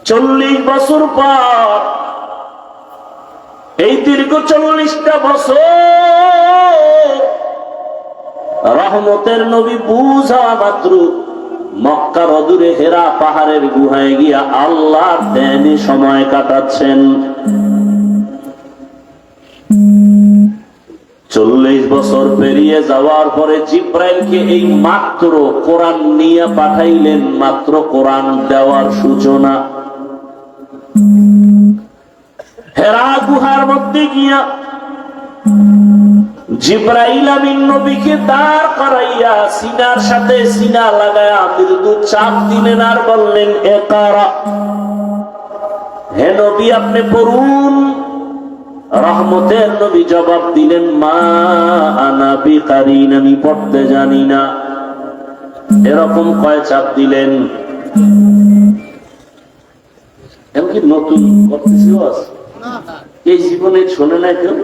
40 বছর পর, এই দীর্ঘ 40টা বছর রহমতের নবী বুঝা মাত্র মক্কার অদূরে হেরা পাহাড়ের গুহায় গিয়া আল্লাহর ধ্যানে সময় কাটাচ্ছেন। 40 বছর পেরিয়ে যাওয়ার পরে জিব্রাইলকে এই মাত্র কোরআন নিয়ে পাঠাইলেন, মাত্র কোরআন দেওয়ার সূচনা। হেরা গুহার মধ্যে গিয়া জিব্রাইল আমিন নবীকে দাঁড় করাইয়া সিনার সাথে সিনা লাগায়া মৃদু চাপ দিলেন আর বললেন, ইকরা, হে নবী আপনি পড়ুন। রহমতের নবী জবাব দিলেন, মা আনা বিকারিন, আমি পড়তে জানি না। এরকম কয় চাপ দিলেন? এমনকি নতুন করতেছিও আছে, এই জীবনে শোনে না কেউ?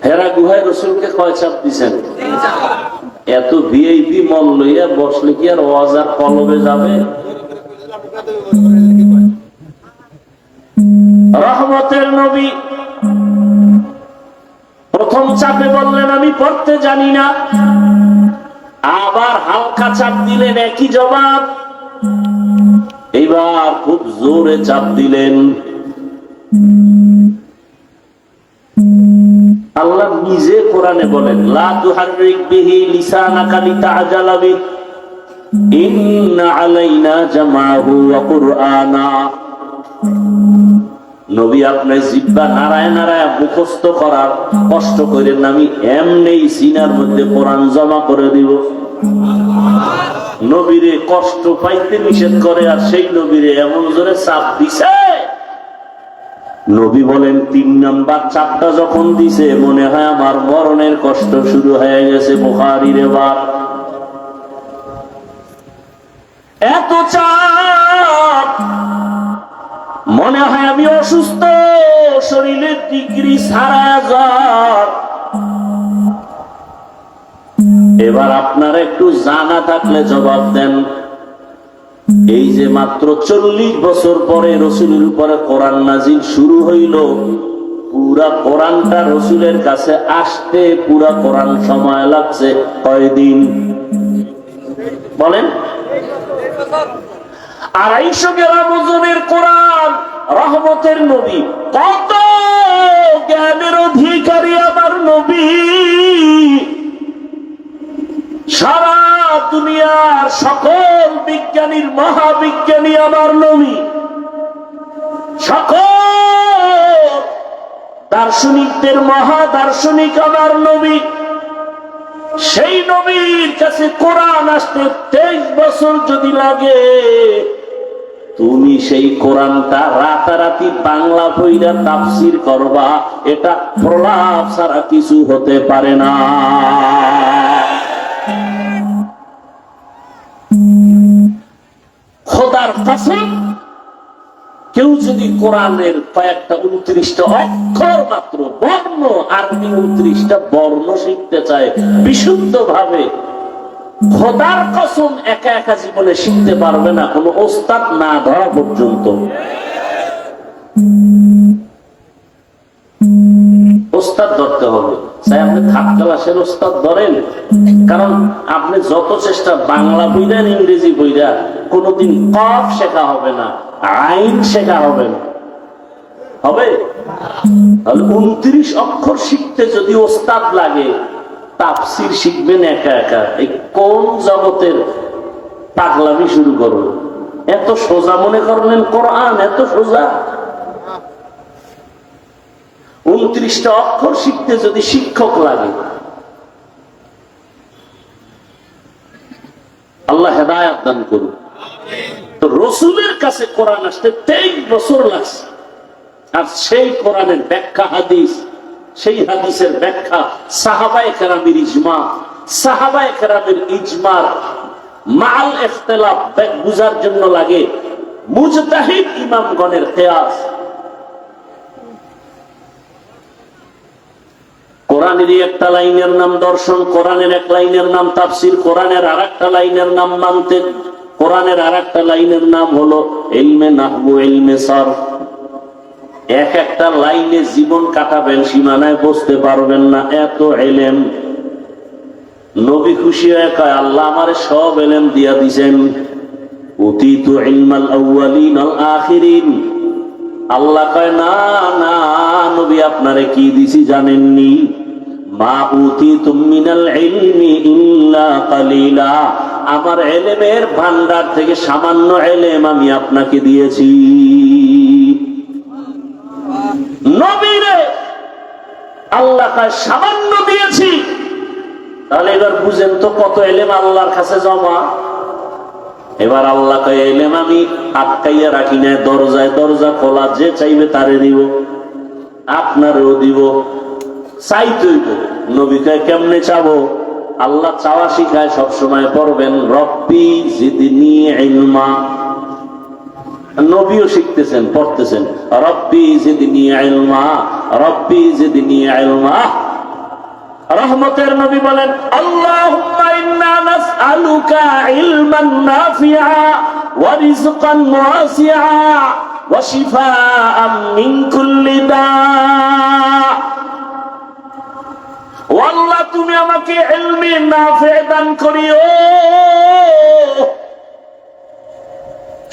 হেরা গুহায় রসুলকে কয় চাপ দিছেন? এত ভিআইপি মন লইয়া বসলে কি আর ওয়াজার কলবে যাবে? রহমতের নবী প্রথম চাপে বললেন, আমি পড়তে জানি না। আবার হালকা চাপ দিলেন, একই জবাব। এইবার খুব জোরে চাপ দিলেন। আল্লাহ নিজে কোরআনে বলেন, লা তুহাররিক বিহি লিসানাকা লিতাআজালা বিহি, ইন্না আলাইনা জামাহু ওয়া কুরআনা। নবী আপনি জিহ্বা নাড়ায় নাড়ায় মুখস্থ করার কষ্ট করেন না, আমি এমনি সিনার মধ্যে কোরআন জমা করে দিব। নবীরে কষ্ট পাইতে নিষেধ করে, আর সেই নবীরে এমন জোরে চাপ দিছে। নবী বলেন, 3 নাম্বার চাপটা যখন দিছে মনে হয় আমার মরণের কষ্ট শুরু হয়ে গেছে। বুখারীর এবার এত চাপ, মনে হয় আমি অসুস্থ, শরীরের ডিগ্রি সারা জ্বর। এবার আপনারা একটু জানা থাকলে জবাব দেন, এই যে মাত্র 40 বছর পরে রসুলের উপরে কোরআন নাজিল শুরু হইল, পুরা কোরআনটা রসুলের কাছে আসতে পুরা কোরআন সময় লাগছে কয়দিন বলেন? 250 গ্রাম ওজনের কোরআন। রহমতের নবী, কত জ্ঞানের অধিকারী আমার নবী। সারা দুনিয়ার সকল বিজ্ঞানীর মহাবিজ্ঞানী আমার নবী, সকল দার্শনিকদের মহাদার্শনিক আমার নবী। সেই নবীর কাছে কোরআন আসতে 23 বছর যদি লাগে, তুমি সেই কোরআনটা রাতারাতি বাংলা বইরা তাফসীর করবা, এটা প্রলাপ ছাড়া কিছু হতে পারে না। খোদার কসম, কেউ যদি কোরআনের কয়েকটা 29টা অক্ষর মাত্র বর্ণ, আরবি 29টা বর্ণ শিখতে চায় বিশুদ্ধ ভাবে, খোদার কসম একা একা জীবনে শিখতে পারবে না, কোন ওস্তাদ না ধরা পর্যন্ত। ওস্তাদ ধরতে হবে, চাই আপনি থার্ড ক্লাসের ওস্তাদ ধরেন, কারণ আপনি যত চেষ্টা বাংলা বইরা ইংরেজি বইরা কোনদিন কফ শেখা হবে না, আইন শেখা হবে না। হবে? তাহলে 29 অক্ষর শিখতে যদি ওস্তাদ লাগে, তাফসীর শিখবেন একা একা। এই কোন জগতের পাগলামি শুরু করবেন? এত সোজা মনে করলেন কোরআন? এত সোজা? 29টা অক্ষর শিখতে যদি শিক্ষক লাগে, আল্লাহ হেদায়েত দান করুন। তো রসুলের কাছে কোরআন আসতে 23 বছর লাগছে, আর সেই কোরআনের ব্যাখ্যা হাদিস, সেই হাদিসের ব্যাখ্যা সাহাবায়ে কেরামের ইজমা, সাহাবায়ে কেরামের ইজমার মাল ইখতিলাফ বুঝার জন্য লাগে মুজতাহিদ ইমামগণের কিয়াস। কোরআনের একটা লাইনের নাম দর্শন, কোরআনের এক লাইনের নাম তাফসীর, কোরআনের আরেকটা লাইনের নাম মানতিক, কোরআনের আরেকটা লাইনের নাম হলো ইলমে নাহবু, ইলমে সরফ। এক একটা লাইনে জীবন কাটাবেন, সীমানায় বসতে পারবেন না, এত ইলম। নবী খুশি হয়ে কয়, আল্লাহ আমারে সব ইলম দিয়া দিছেন। উতিতু ইলমাল আউয়ালিন ওয়াল আখিরিন। আল্লাহ কয়, না না নবী, আপনারে কি দিছি জানেননি? মা উতিতুম মিনাল ইলমি ইল্লা কালিলা। আমার ইলমের ভান্ডার থেকে সামান্য ইলম আমি আপনাকে দিয়েছি। নবীরে আল্লাহ কয় সামান্য দিয়েছি। তাহলে এবার বুঝেন তো কত ইলম আল্লাহর কাছে জমা। এবার আল্লাহ কয়, ইলম আমি আটকাইয়া রাখি না, দরজায় দরজা খোলা, যে চাইবে তারে দিব, আপনারও দিব। চাইতেইব। নবী কয়, কেমনে চাবো? আল্লাহ চাওয়া শিখায়, সবসময় পড়বেন রব্বি জিদনি ইলমা। নবীও শিখতেছেন, পড়তেছেন রব্বি জিদনি ইলমা, রব্বি জিদনি ইলমা। রহমতের নবী বলেন, আল্লাহুম্মা ইন্না নাসআলুকা ইলমান নাফিআ ওয়া রিজকান ওয়াসিআ ওয়া শিফাআন মিন কুল্লি দা। ও আল্লাহ, তুমি আমাকে ইলমে নাফি দান করিও।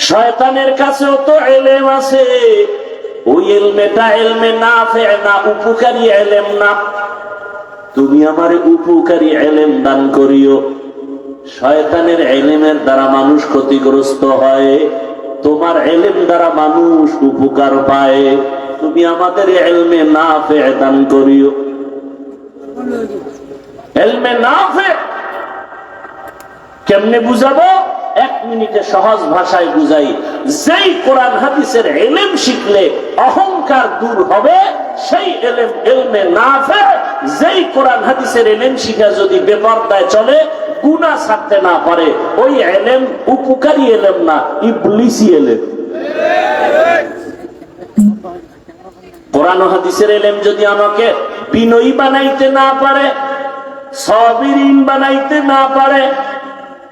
শয়তানের কাছেও তো ইলম আছে, ওই ইলমেটা ইলমে নাফি না, উপকারী ইলম না। তুমি আমারে উপকারী ইলম দান করিও। শয়তানের ইলমের দ্বারা মানুষ ক্ষতিগ্রস্ত হয়, তোমার ইলম দ্বারা মানুষ উপকার পায়। তুমি আমাদের ইলমে নাফি দান করিও। ইলমে নাফি কেমনে বুঝাবো? এক মিনিটে সহজ ভাষায় বুঝাই। যেই কোরআন হাদিসের ইলম শিখলে অহংকার দূর হবে, সেই ইলম ইলমে নাফি। যেই কোরআন হাদিসের ইলম শিখা যদি বেপরদায় চলে, গুনাহ ছাড়তে না পারে, ওই ইলম উপকারী ইলম না, ইবলিসি ইলম। কোরআন হাদিসের ইলম যদি আমাকে বিনয়ী বানাইতে না পারে, সাবিরিন বানাইতে না পারে,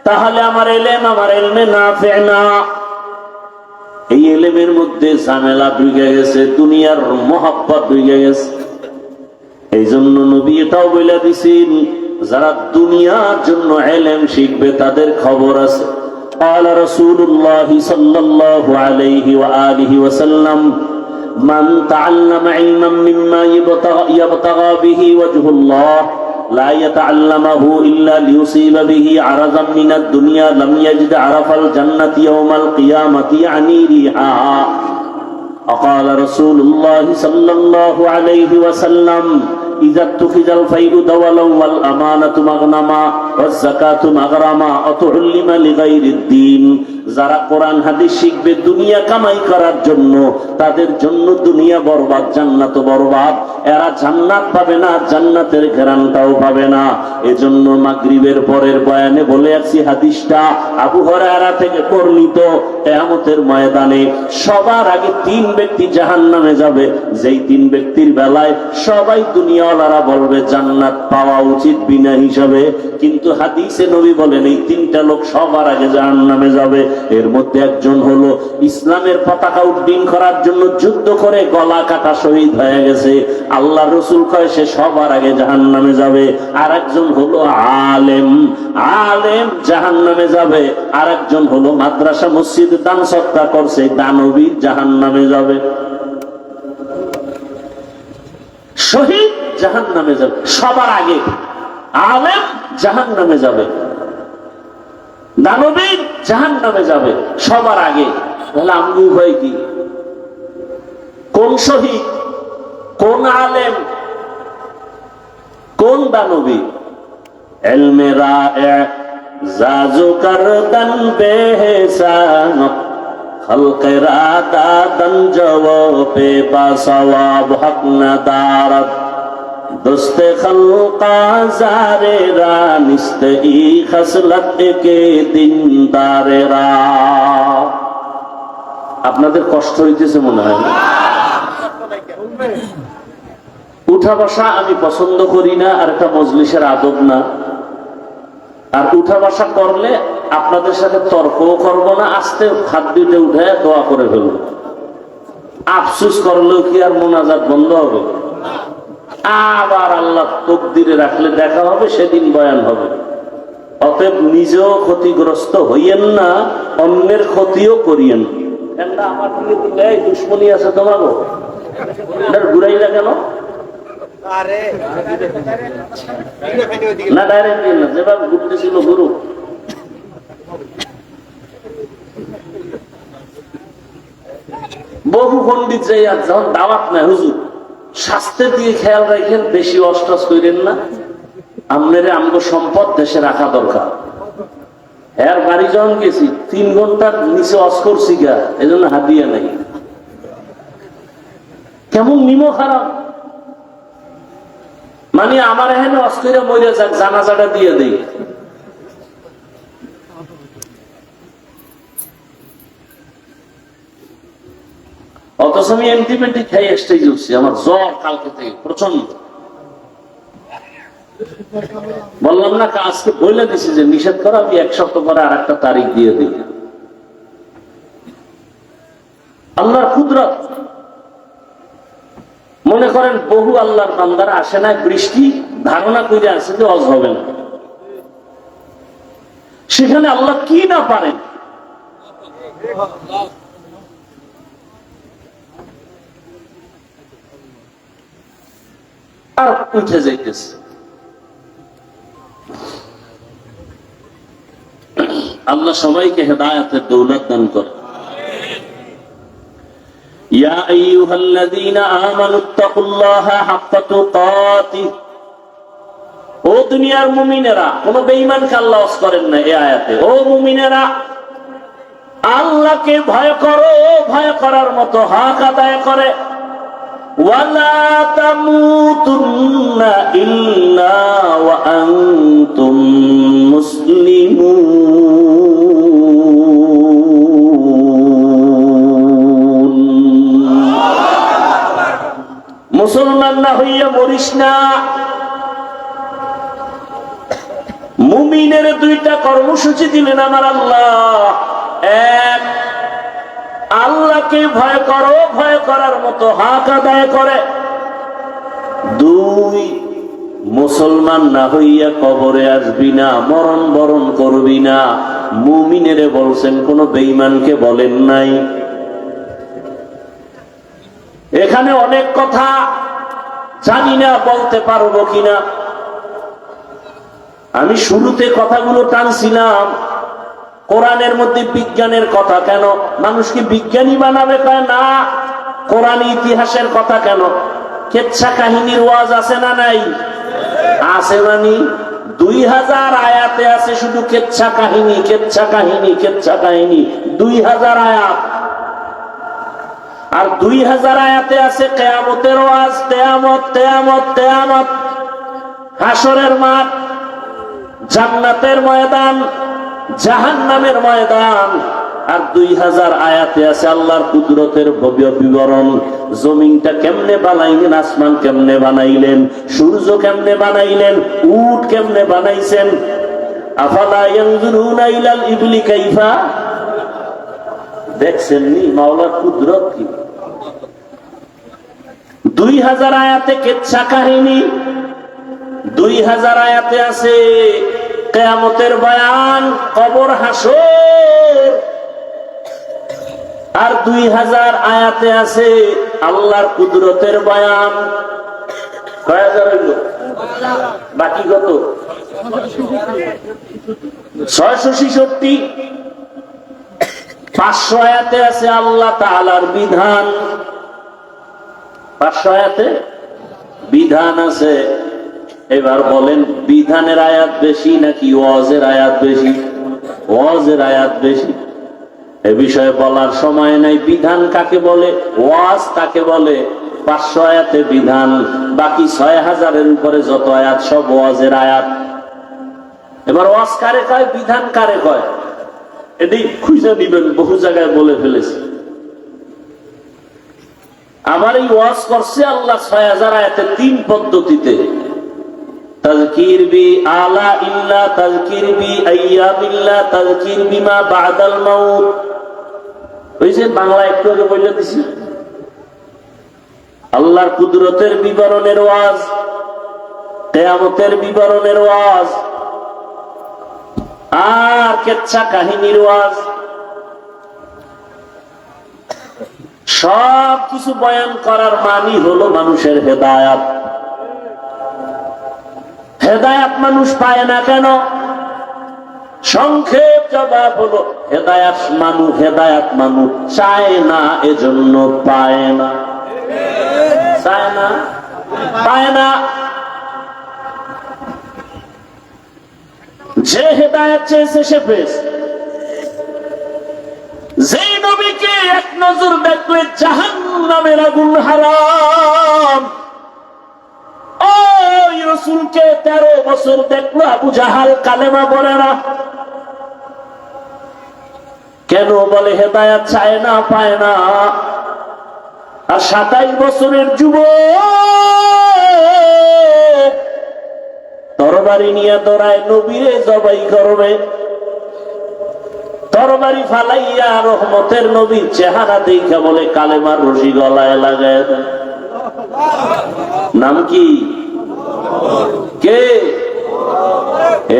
তাহলে আমার ইলম আমার ইলমে নাফি না। এই ইলমের মধ্যে ঝামেলা ঢুকে গেছে, দুনিয়ার মোহাব্বত ঢুকে গেছে। এই জন্য নবী এটাও বলে দিছেন, যারা দুনিয়ার জন্য ইলম শিখবে তাদের খবর আছে। قال رسول الله صلى الله عليه وآله وسلم من تعلم علما مما يبتغى به وجه الله لا يتعلمه إلا ليصيب به عرضا من الدنيا لم يجد عرف الجنة يوم القيامة يعني ريحها. وقال رسول الله صلى الله عليه وسلم إذا اتخذ الفيء دولا والأمانة مغنما والزكاة مغرما وتعلم لغير الدين. যারা কোরআন হাদিস শিখবে দুনিয়া কামাই করার জন্য, তাদের জন্য দুনিয়া বরবাদ, জান্নাত বরবাদ। এরা জান্নাত পাবে না, জান্নাতের ঘেরানটাও পাবে না। এজন্য মাগরিবের পরের বয়ানে বলে আসছি, হাদিসটা আবু হুরায়রা থেকে বর্ণিত। কিয়ামতের ময়দানে সবার আগে তিন ব্যক্তি জাহান্নামে যাবে। যেই তিন ব্যক্তির বেলায় সবাই দুনিয়াওয়ালারা বলবে জান্নাত পাওয়া উচিত বিনা হিসাবে, কিন্তু হাদিসে নবী বলেন এই তিনটা লোক সবার আগে জাহান্নামে যাবে। এর মধ্যে একজন হলো ইসলামের পতাকা উড্ডীন করার জন্য যুদ্ধ করে গলা কাটা শহীদ হয়ে গেছে। আল্লাহ রসুল কয় সে সবার আগে জাহান্নামে যাবে। আর একজন হলো আলেম, আলেম জাহান্নামে যাবে। আর একজন হলো মাদ্রাসা মসজিদ দান সৎকার করছে, দানবী জাহান্নামে যাবে। শহীদ জাহান্নামে যাবে সবার আগে, আলেম জাহান্নামে যাবে, দানবী জাহান্নামে যাবে সবার আগে। তাহলে আমি ভয় কি? কোন শহীদ, কোন আলেম, কোন দানবী? ইলমে রায়ে জাজু করদন বেহসান খলকে রাদাদন জওয়া পে বাসওয়াব হক নদারত দোস্তে খলকা জারেরা নিস্তে ই খসলত কে দিনদারেরা। আপনাদের কষ্ট হইতেছে মনে হয়। উঠা বসা আমি পছন্দ করি না, আর একটা মজলিসের আদব না। আর উঠা বসা করলে আপনাদের সাথে তর্কও করবো না, আস্তে হাত দুইটা উঠে দোয়া করে ফেলবো। আফসুস করলেও কি আর মোনাজাত বন্ধ হবে? আবার আল্লাহ তকদিরে রাখলে দেখা হবে, সেদিন বয়ান হবে। অতএব নিজেও ক্ষতিগ্রস্ত হইয়েন না, অন্যের ক্ষতিও করিয়েন। আমার দিকে দিলে দুশ্মনী আছে তোমার, ঘুরাইলা কেন? না ডাইরেক্ট না, যেভাবে ঘুরতেছিল গুরু। বহু পন্ডিত যাই আর যখন দাওয়াত নাই, হুজুর স্বাস্থ্যের দিকে খেয়াল রাখেন, বেশি অস্ট্রাস করেন না, আপনারা আমগো সম্পদ দেশে রাখা দরকার। এর বাড়ি যখন গেছি 3 ঘন্টার নিচে অস করছি গা, এই জন্য হাতিয়া নাই। কেমন নিমো খারাপ, মানে আমার এখানে অস করে মরে যাক, জানাজাটা দিয়ে দেই। অথচ আমি অ্যান্টিবায়োটিক খাই স্টেজ উঠছি, আমার জ্বর কালকে থেকে প্রচন্ড। বললাম না আজকে বলে দিছি যে নিষেধ করা, আমি 1 সপ্তাহ পরে আর একটা তারিখ দিয়ে দিই। আল্লাহর কুদরত। মনে করেন বহু আল্লাহর বান্দারা আসে না, বৃষ্টি ধারণা করে আছে যে হজ হবে না, সেখানে আল্লাহ কি না পারেন। আর উঠে যাইতেছে। আল্লাহ সবাইকে হেদায়েতের দৌলত দান করে। ইয়া আইয়ুহাল্লাযীনা আমানুত্তাকুল্লাহা হাক্কা তুকাতিহ, ও দুনিয়ার মুমিনেরা, কোন বেঈমানকে আল্লাহ ওয়াস করেন না এই আয়াতে। ও মুমিনেরা, আল্লাহকে ভয় করো, ভয় করার মতো হক আদায় করে। ওয়ালা তামুতুন্না ইল্লা ওয়া আনতুম মুসলিমুন। মুসলমান না হইয়া মরিস না। মুমিনের 2টা কর্মসূচি দিলেন আমার আল্লাহ। 1, আল্লাহকে ভয় করো, ভয় করার মতো হক আদায় করে। 2, মুসলমান না হইয়া কবরে আসবি না, মরণ বরণ করবি না। মুমিনেরে বলছেন, কোন বেঈমানকে বলেন নাই। এখানে অনেক কথা জানি না বলতে পারবো কিনা। আমি শুরুতে কথাগুলো টানছিলাম, কোরআনের মধ্যে বিজ্ঞানের কথা কেন? মানুষকে বিজ্ঞানী বানাবে কয় না। কোরআন ইতিহাসের কথা কেন? কেচ্ছা কাহিনীর ওয়াজ আছে না নাই? আছে। মানে 2000 আয়াতে আছে শুধু কেচ্ছা কাহিনী, কেচ্ছা কাহিনী, কেচ্ছা কাহিনী। 2000 আয়াত। আর 2000 আয়াতে আছে কিয়ামতের ওয়াজ, কিয়ামত, কিয়ামত, কিয়ামত, হাসরের মাঠ, জান্নাতের ময়দান, জাহান্নামের ময়দান। আর 2000 আয়াতে আছে আল্লাহর কুদরতের ভব্য বিবরণ। জমিনটা কেমনে বানাইলেন, আসমান কেমনে বানাইলেন, সূর্য কেমনে বানাইলেন, উট কেমনে বানাইছেন। আফালা ইয়ানজুরুনা ইলাল ইবলি কাইফা, দেখছেন নি মাওলার কুদরত কি? 2000 আয়াতে কেচ্ছা কাহিনী, 2000 আয়াতে আছে কিয়ামতের বয়ান, কবর, হাসর। আর 2000 আয়াতে আছে আল্লাহর কুদরতের বয়ান। কয় হাজার হইল? বাকি কত? 666। 500 আয়াতে আছে আল্লাহ তাআলার বিধান। 500 আয়াতে বিধান আছে। এবার বলেন, বিধানের আয়াত বেশি নাকি ওয়াজের আয়াত বেশি? ওয়াজের আয়াত বেশি। এ বিষয়ে বলার সময় নাই। বিধান কাকে বলে, ওয়াজ কাকে বলে? 500 আয়াতে বিধান, বাকি 6000-এর উপরে যত আয়াত সব ওয়াজের আয়াত। এবার ওয়াজ কারে কয়, বিধান কারে কয়, এটি খুঁজে নিবেন, বহু জায়গায় বলে ফেলেছে। আবার এই ওয়াজ করছে আল্লাহ 6000 আয়াতে 3 পদ্ধতিতে। তাযকির বি আলা ইল্লা, তাযকির বি আইয়ামিল্লাহ, তাযকির বিমা বাদাল মাউত। ওই যে বাংলা একটু আগে বলে দিছি, আল্লাহর কুদরতের বিবরণের ওয়াজ, কিয়ামতের বিবরণের ওয়াজ, আর কেচ্ছা কাহিনীর ওয়াজ, সব কিছু বয়ান করার মানি হলো মানুষের হেদায়াত। হেদায়াত মানুষ পায় না কেন? সংক্ষেপ জবাব হলো হেদায়াত মানুষ চায় না, এজন্য পায় না। চায় না, পায় না। যে হেদায়াত চেয়েছে সে পেয়েছে। যে নবীকে এক নজর দেখলে জাহান্নামের আগুন হারাম, ওই রাসূলকে 13 বছর দেখলো আবু জাহাল কালেমা পড়ে না। কেন? বলে হেদায়াত চায় না, পায় না। আর 27 বছরের যুবক তরবারি নিয়ে দৌড়ায় নবীরে জবাই করবে। তরবারি ফালাইয়া রহমতের নবীর চেহারা দেখা বলে কালেমার রশি গলায় লাগায় দেয়। নাম কি? কে?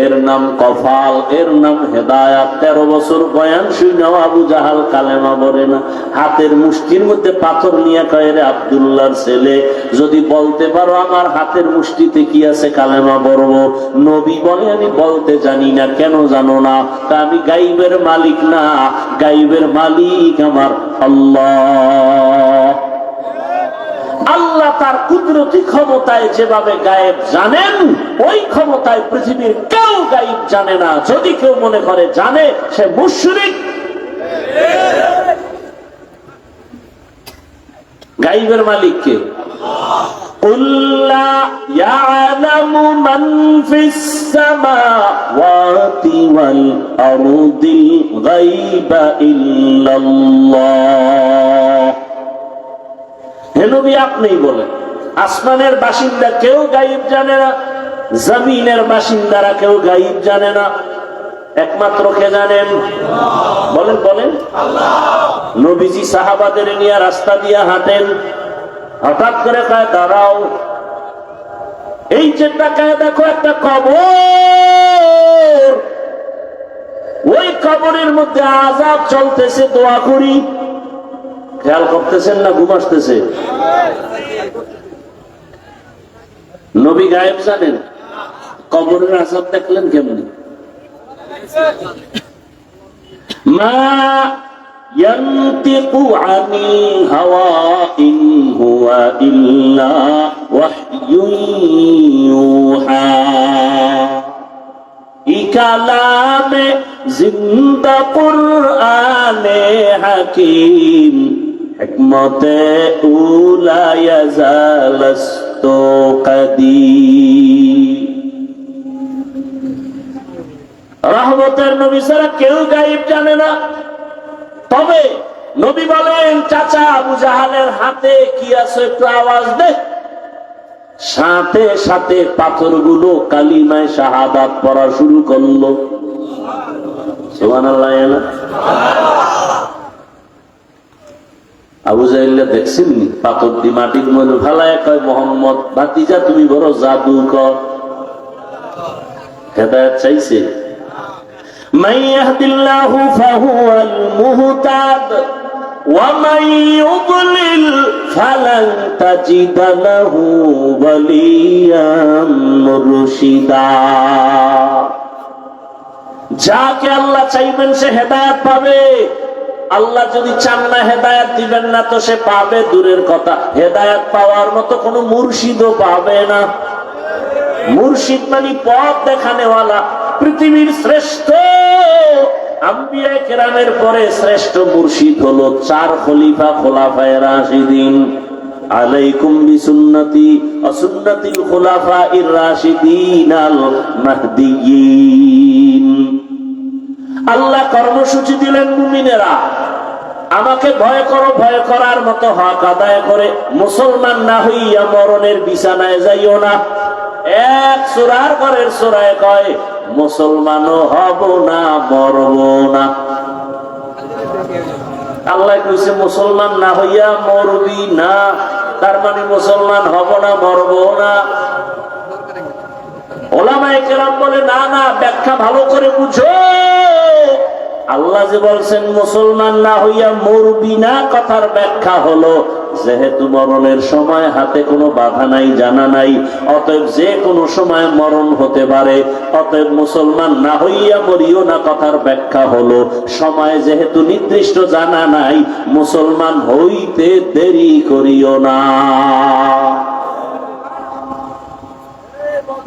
এর নাম কফাল, এর নাম হেদায়াত। 13 বছর বয়ান শুনেও আবু জাহাল কালেমা পড়ে না। হাতের মুষ্টির মধ্যে পাথর নিয়ে কয়, রে আব্দুল্লাহর ছেলে, যদি বলতে পারো আমার হাতের মুষ্টিতে কি আছে কালেমা পড়বো। নবী বলে, আমি বলতে জানি না। কেন জানো না? তা আমি গাইবের মালিক না, গাইবের মালিক আমার আল্লাহ। আল্লাহ তার কুদরতি ক্ষমতায় যেভাবে গায়েব জানেন, ওই ক্ষমতায় পৃথিবীর কেউ গায়েব জানে না। যদি কেউ মনে করে জানে, সে মুশরিক। গায়েবের মালিক কে? قُل لَّا يَعْلَمُ مَن فِي السَّمَاوَاتِ وَالْأَرْضِ الْغَيْبَ إِلَّا اللَّهُ। হে নবী, আপনিই বলেন, আসমানের বাসিন্দা কেউ গায়েব জানে না, জমিনের বাসিন্দারা কেউ গায়েব জানে না। একমাত্র কে জানেন? বলেন বলেন। নবীজি সাহাবাদের নিয়ে রাস্তা দিয়ে হাঁটেন, হঠাৎ করে কয়, দাঁড়াও, এই যে তাকায় দেখো একটা কবর, ওই কবরের মধ্যে আযাব চলতেছে, দোয়া করি। খেয়াল করতেছেন না ঘুম আসতেছে? নবী গায়েব জানেন, কবরের আযাব দেখলেন কেমনি? মা ইয়ানতিকু আনিল হাওয়া ইন হুয়া ইল্লা ওয়াহয়ুন ইউহা। ইকালামে জিন্দা কুরআনে হাকিম, হিকমতে উলা ইয়াজালাস্তু কাদির। রহমতের নবী ছাড়া কেউ গায়েব জানে না। তবে নবী বলেন, চাচা আবু জাহালের হাতে কি আছে একটু আওয়াজ দে। সাথে সাথে পাথরগুলো কালিমায় শাহাদাত পড়া শুরু করলো। সুবহানাল্লাহ। আবু জাহেল দেখছেন পাথর দি মাটির মধ্যে ফেলায় কয়, মোহাম্মদ ভাতিজা তুমি বড় জাদুকর। হেদায়েত চাইছে। মান ইয়াহদিল্লাহু ফাহুয়াল মুহতাদ ওয়া মান ইউদ্লিল ফালান তাজিদা লাহু ওয়ালিয়াম মুরশিদা। যাকে আল্লাহ চাইবেন সে হেদায়েত পাবে। আল্লাহ যদি চান না হেদায়েত দিবেন না, তো সে পাবে দূরের কথা, হেদায়েত পাওয়ার মতো কোনো মুর্শিদও পাবে না। মুর্শিদ মানে পথ দেখানেওয়ালা। পৃথিবীর শ্রেষ্ঠ আম্বিয়া কেরামের পরে শ্রেষ্ঠ মুর্শিদ হলো 4 খলিফা, খোলাফায়ে রাশিদিন। আলাইকুম বিসুন্নতি ওয়া সুন্নাতিল খুলাফাইর রাশিদিন আল মাহদিয়িন। আল্লাহ কর্মসূচি দিলেন, মুমিনেরা আমাকে ভয় করো, ভয় করার মতো হক আদায় করে মুসলমান না হইয়া মরণের বিছানায় যাইও না। এক সূরার পরের সূরায় কয় মুসলমানও হব না, মরব না। আল্লাহ কইছে মুসলমান না হইয়া মরবি না, তার মানে মুসলমান হব না, মরব না। ওলামায়ে কেরাম বলে না না, ব্যাখ্যা ভালো করে বুঝো। আল্লাহ যে বলছেন মুসলমান না হইয়া মরবি না, কথার ব্যাখ্যা হলো যেহেতু মরণের সময় হাতে কোনো বাধা নাই, জানা নাই, অতএব যে কোনো সময় মরণ হতে পারে, অতএব মুসলমান না হইয়া মরিও না, কথার ব্যাখ্যা হলো সময় যেহেতু নির্দিষ্ট জানা নাই, মুসলমান হইতে দেরি করিও না।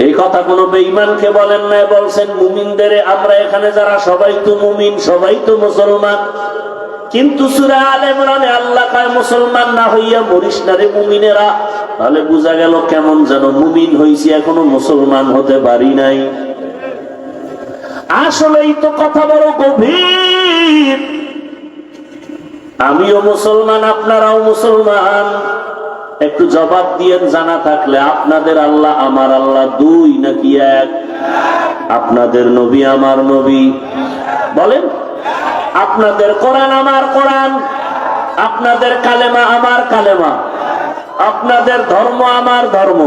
এই কথা কোনো বেঈমানকে বলেন না, বলছেন মুমিনদের। আমরা এখানে যারা সবাই তো মুমিন, সবাই তো মুসলমান, কিন্তু সূরা আলে ইমরানে আল্লাহ কয় মুসলমান না হইয়া মরিস না রে মুমিনেরা। তাহলে বোঝা গেল কেমন যেন মুমিন হইছি, এখনো মুসলমান হতে পারি নাই। আসলেই তো কথা বড় গভীর। আমিও মুসলমান, আপনারাও মুসলমান। একটু জবাব দিয়েন জানা থাকলে, আপনাদের আল্লাহ আমার আল্লাহ দুই নাকি এক? আপনাদের নবী আমার নবী বলেন? আপনাদের কোরআন আমার কোরআন, আপনাদের কালেমা আমার কালেমা, আপনাদের ধর্ম আমার ধর্ম।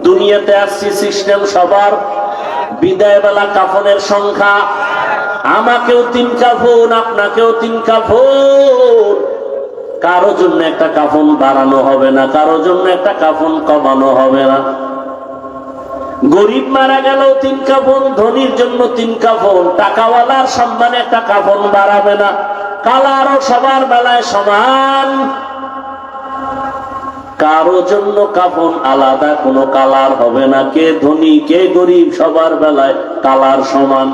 দুনিয়াতে আসছি সিস্টেম সবার। বিদায় বেলা কাফনের সংখ্যা, আমাকেও 3 কাফন, আপনাকেও 3 কাফন। কারো জন্য একটা কাফন বাড়ানো হবে না, কারো জন্য একটা কাফন কমানো হবে না। গরিব মারা গেল 3 কাফন, ধনীর জন্য 3 কাফন। টাকাওয়ালার সম্মানে একটা কাফন বাড়াবে না। কালারও সবার বেলায় সমান, কারো জন্য কাফন আলাদা কোনো কালার হবে না। কে ধনী কে গরিব, সবার বেলায় কালার সমান।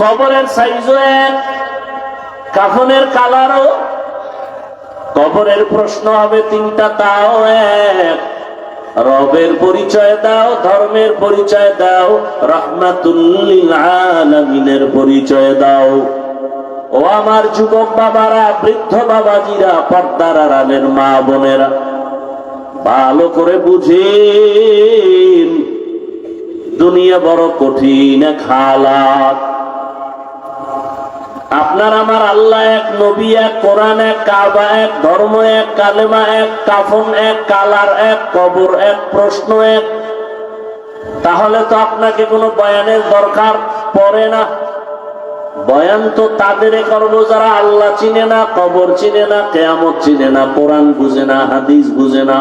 কবরের সাইজও এক, কাফনের কালারও। কবরের প্রশ্ন হবে 3টা, তাও এক। রবের পরিচয় দাও, ধর্মের পরিচয় দাও, রাহমাতুল লিল আলামিনের পরিচয় দাও। ও আমার যুবক বাবারা, বৃদ্ধ বাবাজিরা, পর্দার আড়ালের মা বোনেরা, ভালো করে বুঝেন দুনিয়া বড় কঠিন এক হালাত। আপনার আমার আল্লাহ এক, নবী এক, কোরআন এক, কাবা এক, ধর্ম এক, কালেমা এক, কাফন এক, কালার এক, কবর এক, প্রশ্ন এক। তাহলে তো আপনাকে কোনো বয়ানের দরকার পড়ে না। বয়ান তো তাদের করবো যারা আল্লাহ চিনে না, কবর চিনে না, কিয়ামত চিনে না, কোরআন বুঝে না, হাদিস বুঝে না।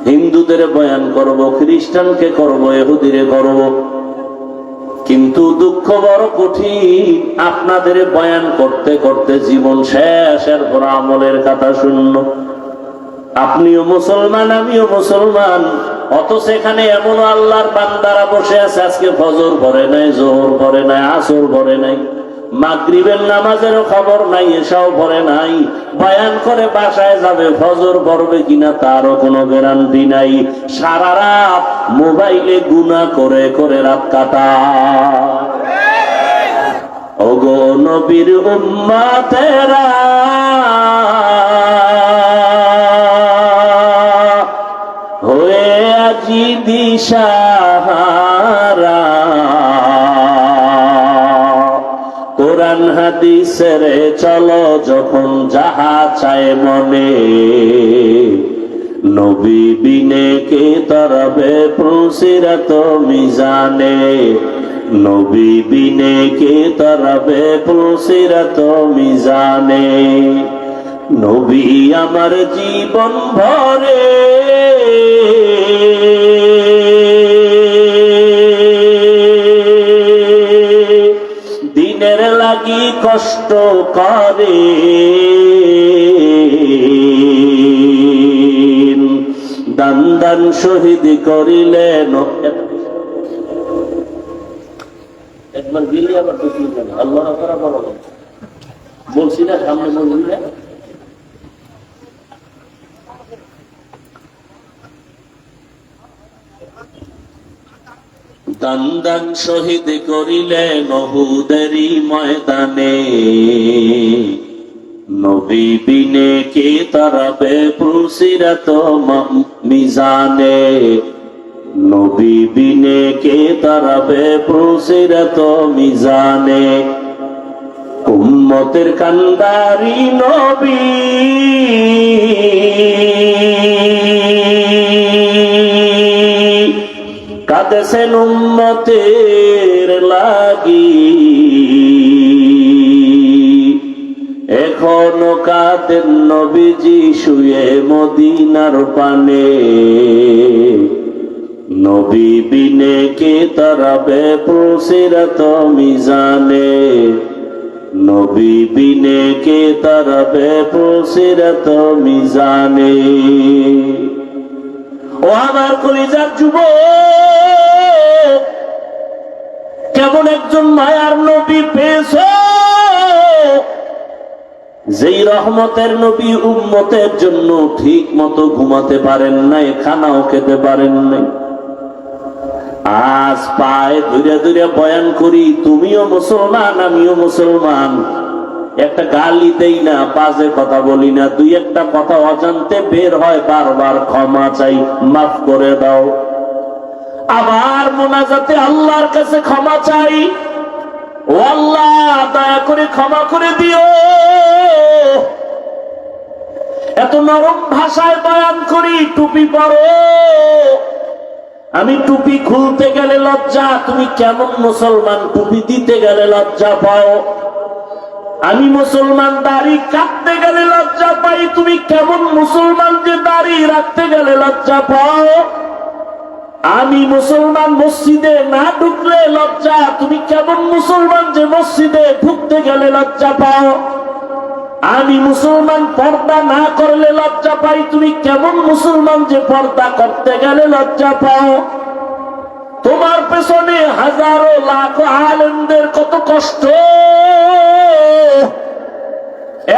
হিন্দুদের বয়ান করব, খ্রিস্টানকে করব, ইহুদিরে করব। কিন্তু দুঃখ বড় কঠিন, আপনাদের বয়ান করতে করতে জীবন শেষ, এরপর আমলের কথা শূন্য। আপনিও মুসলমান, আমিও মুসলমান, অথচ এখানে এমন আল্লাহর বান্দারা বসে আছে আজকে ফজর পড়ে নাই, জোহর পড়ে নাই, আসর পড়ে নাই, মাগরিবের নামাজেরও খবর নাই, এসাও পড়ে নাই। বয়ান করে বাসায় যাবে, ফজর পড়বে কিনা তারও কোনো গ্যারান্টি নাই। সারা রাত মোবাইলে গুনাহ করে করে রাত কাটায়। ওগো নবীর উম্মতেরা, হয়ে আজি দিশাহারা, কোরআন হাদিসের চলো যখন যাহা চায় মনে, নবী বিনে কে তরবে পুলসিরাত মিজানে, নবী বিনে কে তরবে পুলসিরাত মিজানে। নবী আমার জীবন ভরে দিনের লাগি কষ্ট করে, দান দান শহীদ করিলেন। একবার গেলে আবার আল্লাহ বলছি না, সামনে বলবি না। দান দান শহীদ করিলেন উহুদেরই ময়দানে, নবী বিনে কে তারাবে পুলসিরাত মিজানে, নবী বিনে কে তারাবে পুলসিরাত মিজানে। উম্মতের কান্দারি নবী কাঁদেছেন উম্মতের লাগি, এখনো কাঁদেন নবীজি শুয়ে মদিনার পানে। নবী বিনে কে তারাবে পুলসিরাত মিজানে, নবী বিনে কে তারাবে পুলসিরাত মিজানে। ও আমার কলিজার যুবক, কেমন একজন মায়ার নবী পেয়েছো, যেই রহমতের নবী উম্মতের জন্য ঠিক মতো ঘুমাতে পারেন নাই, খানাও খেতে পারেন নাই। আজ পায়ে ধীরে ধীরে বয়ান করি, তুমিও মুসলমান আমিও মুসলমান, একটা গালি দেই না, বাজে কথা বলি না, দুই একটা কথা অজান্তে বের হয়, বারবার ক্ষমা চাই, মাফ করে দাও। আবার মোনাজাতে আল্লাহর কাছে ক্ষমা চাই, ও আল্লাহ দয়া করে ক্ষমা করে দিও। এত নরম ভাষায় বয়ান করি, টুপি পরো, আমি টুপি খুলতে গেলে লজ্জা, তুমি কেমন মুসলমান টুপি দিতে গেলে লজ্জা পাও। আমি মুসলমান দাড়ি কাটতে গেলে লজ্জা পাই, তুমি কেমন মুসলমান যে দাড়ি রাখতে গেলে লজ্জা পাও। আমি মুসলমান মসজিদে না ঢুকলে লজ্জা, তুমি কেমন মুসলমান যে মসজিদে ঢুকতে গেলে লজ্জা পাও। আমি মুসলমান পর্দা না করলে লজ্জা পাই, তুমি কেমন মুসলমান যে পর্দা করতে গেলে লজ্জা পাও। তোমার পেছনে হাজারো লাখো আলেমদের কত কষ্ট,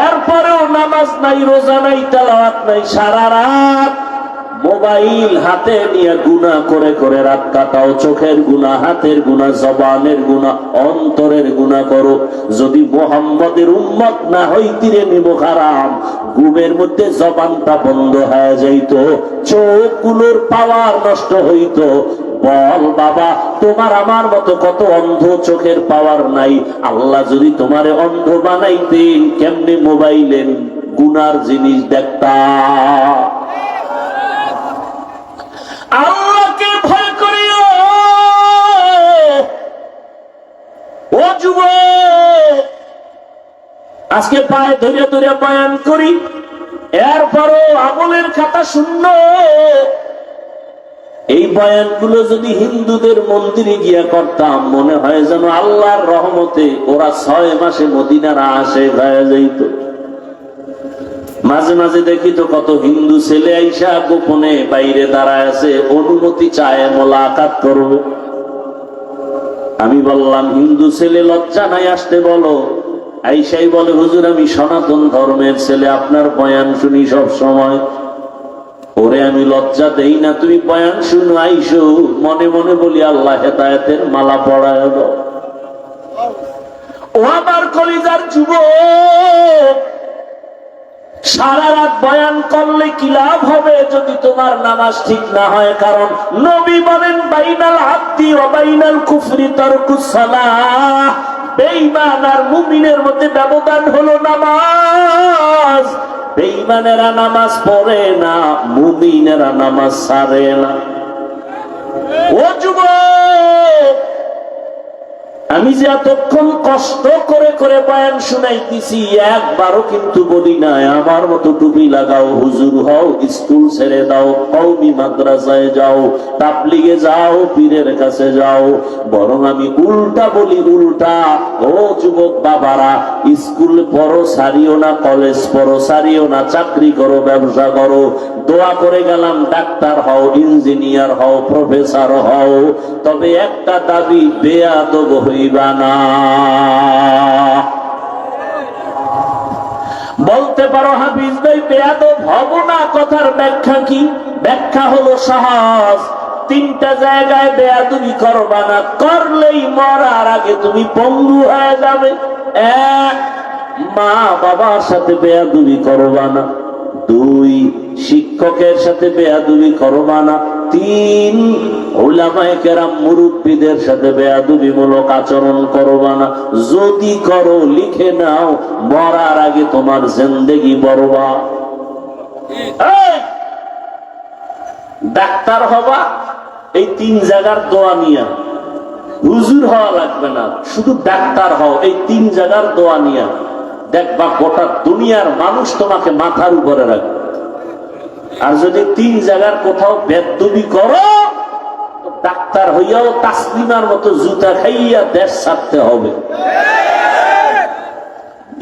এরপরেও নামাজ নাই, রোজা নাই, তেলাওয়াত নাই, সারা রাত মোবাইল হাতে নিয়ে গুনাহ করে করে রাত কাটাও। চোখের গুনাহ, হাতের গুনাহ, জবানের গুনাহ, অন্তরের গুনাহ করো। যদি মুহাম্মদের উম্মত না হইতিরে নিব হারাম, ঘুমের মধ্যে জবানটা বন্ধ হয়ে যাইত, চোখগুলোর পাওয়ার নষ্ট হইত। বল বাবা, তোমার আমার মতো কত অন্ধ, চোখের পাওয়ার নাই। আল্লাহ যদি তোমারে অন্ধ বানাইতেন, কেমনে মোবাইলের গুনার জিনিস দেখতা। আল্লাহকে ভয় করিও ও যুবক। আজকে পায়ে ধরে ধরে বয়ান করি, এরপরও আমলের খাতা শূন্য। এই বয়ানগুলো যদি হিন্দুদের মন্দিরে গিয়া করতাম, মনে হয় যেন আল্লাহর রহমতে ওরা 6 মাসে মদিনার আসে হয়ে যাইত। মাঝে মাঝে দেখি তো কত হিন্দু ছেলে আইসা গোপনে বাইরে দাঁড়ায় আছে, অনুমতি চায় মোলাকাত করবে। আমি বললাম, হিন্দু ছেলে লজ্জা নাই আসতে বলো। আইসাই বলে, হুজুর আমি সনাতন ধর্মের ছেলে, আপনার বয়ান শুনি সব সময়। ওরে আমি লজ্জা দেই না, তুমি বয়ান শুনো, আইসো। মনে মনে বলি, আল্লাহ হেদায়েতের মালা পড়ায় দাও। ও আমার কলিজার যুবক, সারা রাত বয়ান করলে কি লাভ হবে যদি তোমার নামাজ ঠিক না হয়? কারণ নবী বলেন, বাইনাল আব্দি ওয়া বাইনাল কুফরি তারকুস সালাহ। বেঈমান আর মুমিনের মধ্যে ব্যবধান হলো নামাজ। বেঈমানেরা নামাজ পড়ে না, মুমিনেরা নামাজ ছাড়ে না। ও যুবক, আমি যে এতক্ষণ কষ্ট করে করে বয়ান শুনাইতেছি, একবারও কিন্তু বলি নাই আমার মতো টুপি লাগাও, হুজুর হও, স্কুল ছেড়ে দাও, কওমি মাদ্রাসায় যাও, তাবলিগে যাও, পীরের কাছে যাও। বরং আমি উল্টা বলি, উল্টা। ও যুবক বাবারা, স্কুল পড়ো সারিও না, কলেজ পড়ো সারিও না, চাকরি করো, ব্যবসা করো, দোয়া করে গেলাম ডাক্তার হও, ইঞ্জিনিয়ার হও, প্রফেসর হও, তবে একটা দাবি, বেয়াদব হইবা না। বলতে পারো হাফিজ ভাই বেয়াদব হব না, কথার ব্যাখ্যা কি? ব্যাখ্যা হলো সহজ। 3টা জায়গায় বেয়াদবি করবা না, করলেই মরার আগে তুমি পঙ্গু হয়ে যাবে। 1, মা বাবার সাথে বেয়াদবি করবা না। 2 শিক্ষকের সাথে বেয়াদবি করবা না। 3 উলামায়ে কেরাম মুরব্বিদের সাথে বেয়াদবিমূলক আচরণ করবা না। যদি করো লিখে নাও, মরার আগে তোমার জিন্দেগি বরবাদ। ডাক্তার হবা, এই 3 জায়গার দোয়া নিয়া। হুজুর হওয়া লাগবে না, শুধু ডাক্তার হও, এই 3 জায়গার দোয়া নিয়া। দেখবা গোটা দুনিয়ার মানুষ তোমাকে মাথার উপরে রাখবে। আর যদি 3 জায়গার কোথাও বেদবি করো, তো ডাক্তার হইয়াও তাসলিমার মতো জুতা খাইয়া দেশ ছাড়তে হবে।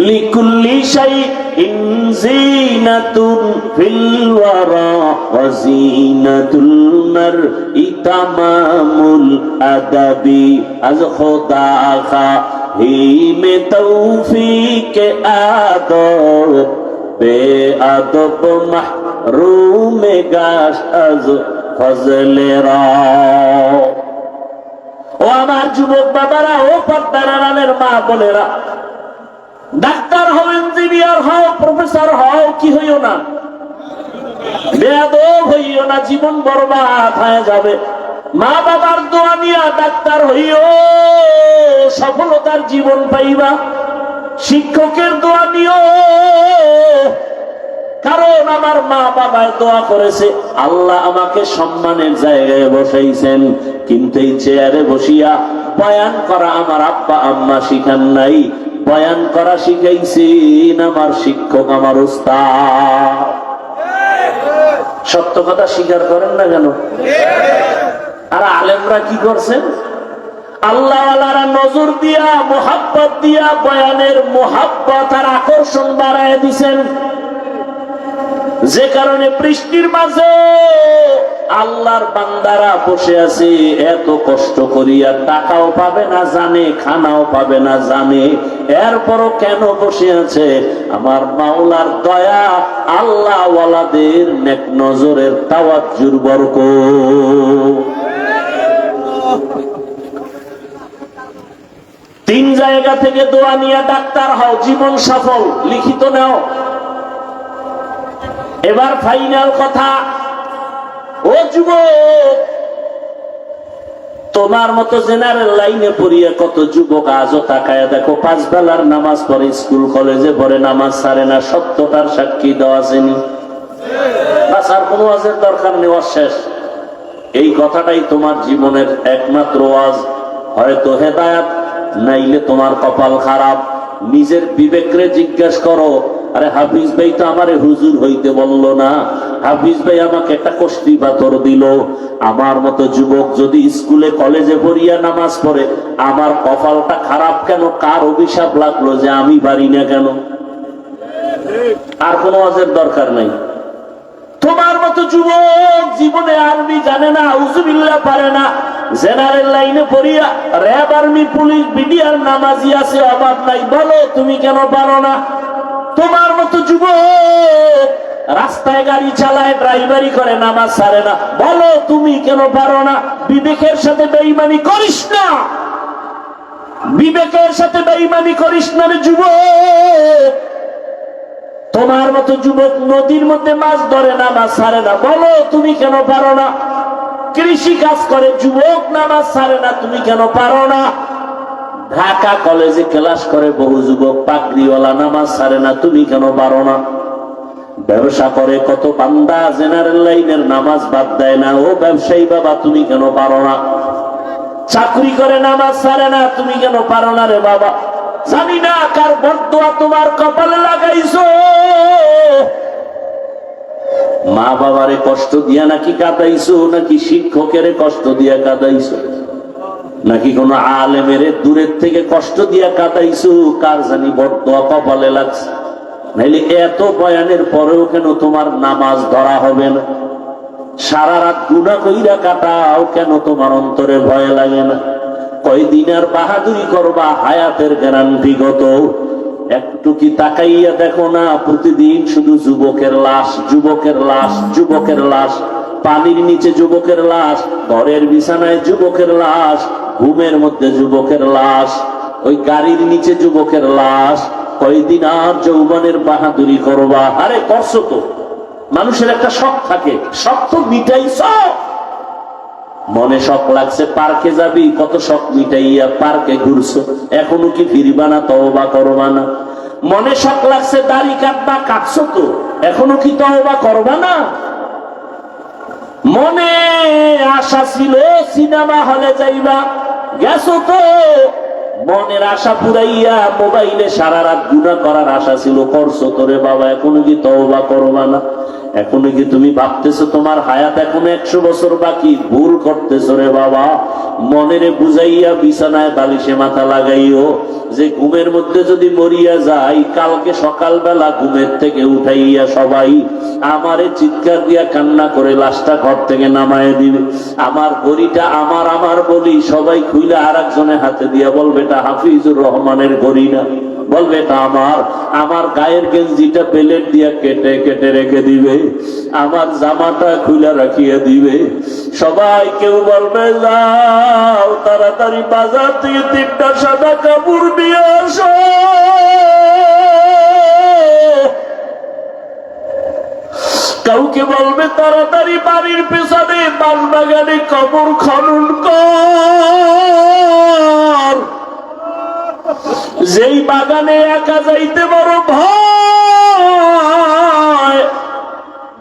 লিকুল্লি শাইইন জিনাতুন ফিল ওয়ারা ওয়া জিনাতুল মারই তামামুল আদাবি। আজ খোদা খা হি মে তৌফিক আদব বেআদব মাহরুম গাশ আজ ফজলে রা। ও আমার যুবক বাবারা, ও পর্দার আড়ালের মা বোনেরা, ডাক্তার হও, ইঞ্জিনিয়ার হও, প্রফেসর হও, কি হইও না, বেয়াদব হইও না, জীবন বরবাদ হয়ে যাবে। মা বাবার দোয়া নিয়া ডাক্তার হইও, সফলতার জীবন পাইবা। শিক্ষকের দোয়া নিও, কারণ আমার মা বাবায় দোয়া করেছে, আল্লাহ আমাকে সম্মানের জায়গায় বসাইছেন, কিন্তু এই চেয়ারে বসিয়া বয়ান করা আমার আব্বা আম্মা শিখান নাই। বয়ান করা শিখাইছেন আমার শিক্ষক, আমার উস্তাদ। সত্য কথা স্বীকার করেন না কেন? আর আলেমরা কি করছেন? আল্লাহ ওয়ালারা নজর দিয়া, মোহাব্বত দিয়া বয়ানের মোহাব্বত আর আকর্ষণ বাড়ায় দিছেন, যে কারণে বৃষ্টির মাঝে আল্লাহর বান্দারা বসে আছে, এত কষ্ট করিয়া টাকাও পাবে না জানে, খানাও পাবে না জানে, এরপরও কেন বসে আছে? আমার মাওলার দয়া, আল্লাহ ওয়ালাদের নেক নজরের তাওয়াজ্জুর বরকত। 3 জায়গা থেকে দোয়া নিয়ে ডাক্তার হও, জীবন সফল। লিখিত নাও। এবার ফাইনাল কথা, ও যুবক, তোমার মতো জেনারেল লাইনে পড়িয়া কত যুবক আজও তাকায় দেখো, 5 বেলার নামাজ পড়ে, স্কুল কলেজে পড়ে, নামাজ ছাড়ে না। সত্যতার সাক্ষী দেওয়া আসেনি, বাস আর কোনো ওয়াজের দরকার নেই, ওয়াজ শেষ। এই কথাটাই তোমার জীবনের একমাত্র ওয়াজ। হয়তো হেদায়েত, নাইলে তোমার কপাল খারাপ। নিজের বিবেকরে জিজ্ঞেস করো, আরে হাফিজ ভাই তো আমারে হুজুর হইতে বললো না, হাফিজ ভাই আমাকে একটা কষ্টি পাথর দিল। আমার মতো যুবক যদি স্কুলে কলেজে পড়িয়া নামাজ পড়ে, আমার কপালটা খারাপ কেন? কার অভিশাপ লাগলো যে আমি পারি না কেন? আর কোনো ওয়াজের দরকার নাই। তোমার মতো যুবক জীবনে আরবি জানে না, আউযুবিল্লাহ পারে না, জেনারেল লাইনে পড়িয়া র্যাব, আর্মি, পুলিশ, বিডিআর নামাজি আছে, অভাব নাই। বলো তুমি কেন পারো না? তোমার মতো যুবক রাস্তায় গাড়ি চালায়, ড্রাইভারি করে, নামাজ ছাড়ে না। বলো তুমি কেন পারো না? বিবেকের সাথে বেঈমানি করিস না, বিবেকের সাথে বেঈমানি করিস না রে যুবক। তোমার মতো যুবক নদীর মধ্যে মাছ ধরে, নামাজ ছাড়ে না। বলো তুমি কেন পারো না? কৃষি কাজ করে যুবক, নামাজ ছাড়ে না, তুমি কেন পারো না? ঢাকা কলেজে ক্লাস করে বহু যুবক, পাগড়িওয়ালা, নামাজ ছাড়ে না, তুমি কেন পারো না? ব্যবসা করে কত বান্দা, জেনারেল লাইনের নামাজ বাদ দেয় না, ও ব্যবসায়ী বাবা, তুমি কেন পারো না? চাকরি করে, নামাজ ছাড়ে না, তুমি কেন পারো না রে বাবা? জানি না কার বরদোয়া তোমার কপালে লাগাইছো। মা বাবারে কষ্ট দিয়া নাকি কাঁদাইছো, নাকি শিক্ষকের কষ্ট দিয়া কাঁদাইছো, নাকি কোন আলেমের দূরের থেকে কষ্ট দিয়া কাঁদাইছো? কার জানি বরদোয়া কপালে লাগছে। নাইলে এত বয়ানের পরেও কেন তোমার নামাজ ধরা হবে না? সারা রাত গুনাহ কইরা কাটাও, কেন তোমার অন্তরে ভয় লাগে না? কয়দিন আর বাহাদুরি করবা? হায়াতের গ্যারান্টি কত? একটু কি তাকাইয়া দেখো না? প্রতিদিন শুধু যুবকের লাশ, যুবকের লাশ, যুবকের লাশ। পানির নিচে যুবকের লাশ, ঘরের বিছানায় যুবকের লাশ, ঘুমের মধ্যে যুবকের লাশ, ওই গাড়ির নিচে যুবকের লাশ। কয়দিন আর যৌবনের বাহাদুরি করবা? আরে করছো তো, মানুষের একটা শখ থাকে, শখ তো মিটাইছ। মনে শখ লাগছে পার্কে যাবি, কত শখ মিটাইয়া পার্কে ঘুরছো, এখনো কি ফিরবা না? তওবা করবা না? মনে শখ লাগছে দাড়ি কাটবা, কাটছো তো, এখনো কি তওবা করবা না? মনে আশা ছিল সিনেমা হলে যাইবা, গেছো তো, মনের আশা পুরাইয়া মোবাইলে সারা রাত গুনাহ করার আশা ছিল, করছো তোরে বাবা, এখনো কি তওবা করবা না? এখনো কি তুমি ভাবতেছো তোমার হায়াত এখনো 100 বছর বাকি? ভুল করতেছো রে বাবা। মনেরে বুঝাইয়া বিছানায় বালিশে মাথা লাগাইও যে ঘুমের মধ্যে যদি মরিয়া যাই, কালকে সকালবেলা ঘুমের থেকে উঠাইয়া সবাই আমারে চিৎকার দিয়া কান্না করে লাশটা ঘর থেকে নামায় দিবে। আমার ঘড়িটা আমার আমার বলি সবাই খুইলা আর একজনের হাতে দিয়া বলবে এটা হাফিজুর রহমানের ঘড়ি না, বলবে এটা আমার। আমার গায়ের গেঞ্জিটা প্লেট দিয়া কেটে কেটে রেখে দিবে, আমার জামাটা খুলে রাখিয়ে দিবে। সবাই কেউ বলবে যাও তাড়াতাড়ি বাজার থেকে 3টা সাদা কাপড় নিয়ে আসো। কাউকে বলবে তাড়াতাড়ি বাড়ির পেছনে বাগানে কবর খনন কর। যেই বাগানে একা যাইতে বড় ভয়,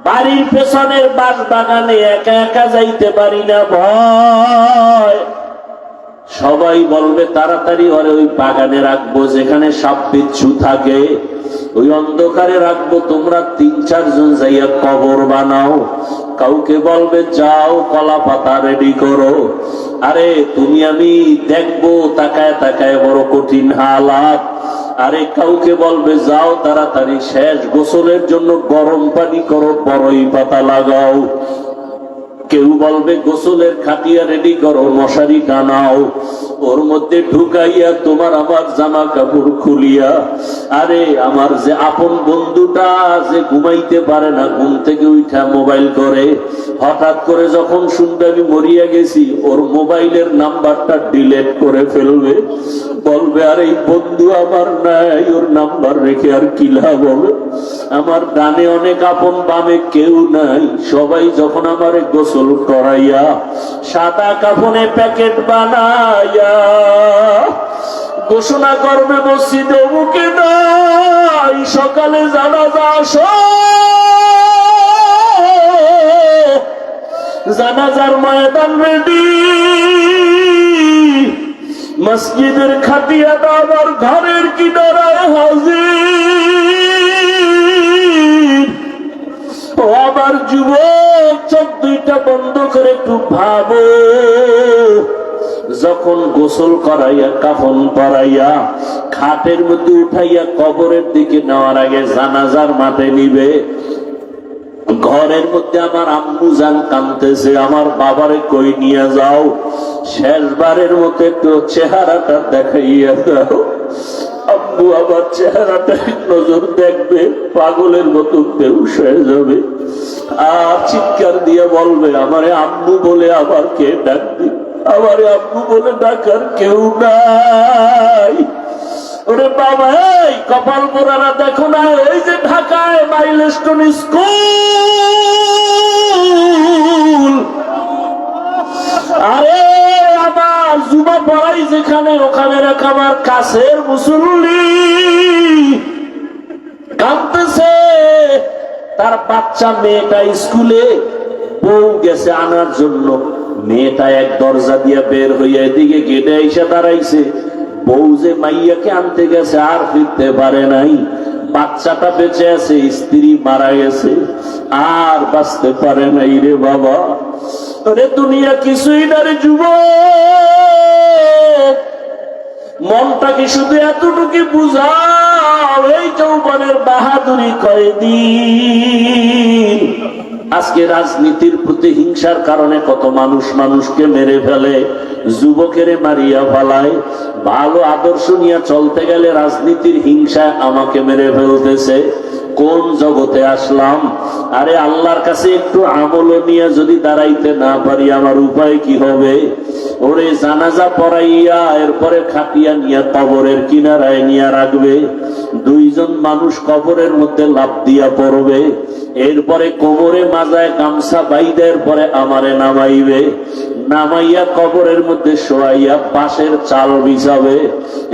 বাড়ির পেছনের বাগানে একা একা যাইতে পারি না, ভয়। সবাই বলবে তাড়াতাড়ি ওরে ওই বাগানে রাখবো যেখানে সাপ বিচ্ছু থাকে, ওই অন্ধকারে রাখবো, তোমরা 3-4 জন যাইয়া কবর বানাও। কাউকে বলবে যাও কলা পাতা রেডি করো। আরে তুমি আমি দেখবো তাকায় তাকায় বড় কঠিন হালাত। আরে কাউকে বলবে যাও তাড়াতাড়ি শেষ গোসলের জন্য গরম পানি করো, বড়ই পাতা লাগাও। কেউ বলবে গোসলের খাটিয়া রেডি করো, মশারি টানাও, ওর মধ্যে ঢুকাইয়া তোমার আমার জামা কাপড় খুলিয়া। আরে আমার যে আপন বন্ধুটা যে ঘুমাইতে পারে না, ঘুম থেকে উঠা মোবাইল করে, হঠাৎ করে যখন শুনবে আমি মরিয়া গেছি, ওর মোবাইলের নাম্বারটা ডিলেট করে ফেলবে। বলবে আর এই বন্ধু আমার নাই, ওর নাম্বার রেখে আর কি লাভ হবে? আমার ডানে অনেক আপন, বামে কেউ নাই। সবাই যখন আমারে গোসল করাইয়া সাদা কাফনে প্যাকেট বানাইয়া ঘোষণা করবে মসজিদে মুখে নাই, সকালে জানাজা আসো, জানাজার ময়দান রেডি, মসজিদের খাটিয়াটা আমার ঘরের কিনারায় হাজির। ও আমার যুবক, চোখ দুইটা বন্ধ করে একটু ভাবো, যখন গোসল করাইয়া কাফন পরাইয়া খাটের মধ্যে উঠাইয়া কবরের দিকে নেওয়ার আগে জানাজার মাঠে নিবে, ঘরের মধ্যে আমার আম্মু জান কাঁদতেছে, আমার বাবারে কই নিয়ে যাও, শেষবারের মতো একটু চেহারাটা দেখাইয়া দাও। আম্মু আমার চেহারাটা নজর দেখবে, পাগলের মতো বেহুশ হয়ে যাবে, আর চিৎকার দিয়ে বলবে আমারে আম্মু বলে আবার কে ডাকবি, আমারে আম্মু বলে ডাকার কেউ নাই। ওরে বাবা, এই কপাল পোড়ারা দেখো না, ওই যে ঢাকায় মাইলস্টোন স্কুল, আরে আমার যুবা পড়াই যেখানে, ওখানে রাখা আমার কাছের মুসল্লি কাঁদতেছে, তার বাচ্চা মেয়েটা স্কুলে, বউ গেছে আনার জন্য, মেয়েটা এক দরজা দিয়ে বের হইয়া এদিকে গেটে এসে দাঁড়াইছে, বউ যে মাইয়াকে আনতে গেছে আর ফিরতে পারে নাই, বাচ্চাটা বেঁচে আছে, স্ত্রী মারা গেছে, আর বাঁচতে পারে নাই রে বাবা। রে দুনিয়া কিছুই না রে যুবক, মনটা কি শুধু এতটুকু বুঝাও, এই যৌবনের বাহাদুরি কয়দিন। আজকে রাজনীতির প্রতি হিংসার কারণে কত মানুষ মানুষকে মেরে ফেলে, যুবকেরে মারিয়া ফেলায়, ভালো আদর্শ নিয়ে চলতে গেলে রাজনীতির হিংসায় আমাকে মেরে ফেলতেছে। কোন জগতে আসলাম? আরে আল্লাহর কাছে একটু আমল নিয়ে যদি দাঁড়াইতে না পারি আমার উপায় কি হবে? ওরে জানাজা পড়াইয়া এরপরে খাটিয়া নিয়ে কবরের কিনারায় নিয়ে রাখবে, 2 দুইজন মানুষ কবরের মধ্যে লাফ দিয়া পড়বে, এরপরে কোমরে মাজায় গামছা বাইদের পরে আমারে নামাইবে, নামাইয়া কবরের মধ্যে শোয়াইয়া বাঁশের চাল বিছাবে,